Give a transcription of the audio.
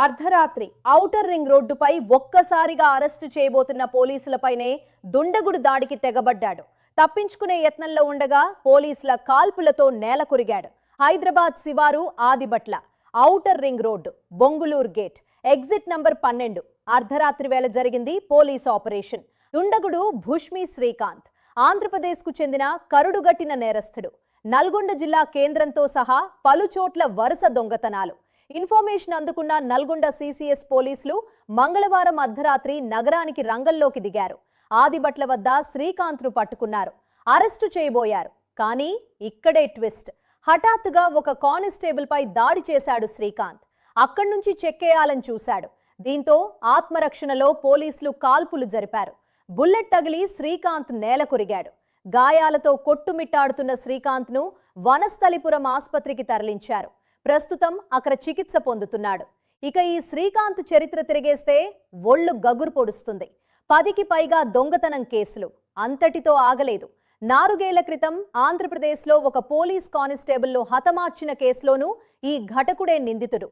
అర్ధరాత్రి outer ring రోడ్డుపై ఒక్కసారిగా అరెస్టు చేయబోతున్న పోలీసులపైనే దుండగుడు దాడికి తెగబడ్డాడు. తప్పించుకునే యత్నంలో ఉండగా పోలీసుల కాల్పులతో నేలకొరిగాడు. హైదరాబాద్ శివారు Adibatla outer ring road Bongulur gate exit number 12 అర్ధరాత్రి వేళ జరిగింది పోలీస్ ఆపరేషన్. దుండగుడు భుష్మి శ్రీకాంత్ ఆంధ్రప్రదేశ్కు చెందిన కరుడుగట్టిన నేరస్తుడు. నల్గొండ జిల్లా కేంద్రంతో సహా పలుచోట్ల వరుస దొంగతనాలు. ఇన్ఫర్మేషన్ అందుకున్న నల్గొండ సిసిఎస్ పోలీసులు మంగళవారం అర్ధరాత్రి నగరానికి రంగంలోకి దిగారు. ఆదిబట్ల వద్ద శ్రీకాంత్ను పట్టుకున్నారు, అరెస్టు చేయబోయారు. కానీ ఇక్కడే ట్విస్ట్. హఠాత్తుగా ఒక కానిస్టేబుల్ పై దాడి చేశాడు శ్రీకాంత్. అక్కడి నుంచి చెక్కేయాలని చూశాడు. దీంతో ఆత్మరక్షణలో పోలీసులు కాల్పులు జరిపారు. బుల్లెట్ తగిలి శ్రీకాంత్ నేలకొరిగాడు. గాయాలతో కొట్టుమిట్టాడుతున్న శ్రీకాంత్ను వనస్థలిపురం ఆసుపత్రికి తరలించారు. ప్రస్తుతం అక్కడ చికిత్స పొందుతున్నాడు. ఇక ఈ శ్రీకాంత్ చరిత్ర తిరిగేస్తే ఒళ్ళు గగురు పొడుస్తుంది. 10కి పైగా దొంగతనం కేసులు. అంతటితో ఆగలేదు. 4 ఏళ్ల క్రితం ఆంధ్రప్రదేశ్లో ఒక పోలీస్ కానిస్టేబుల్ను హతమార్చిన కేసులోనూ ఈ ఘటకుడే నిందితుడు.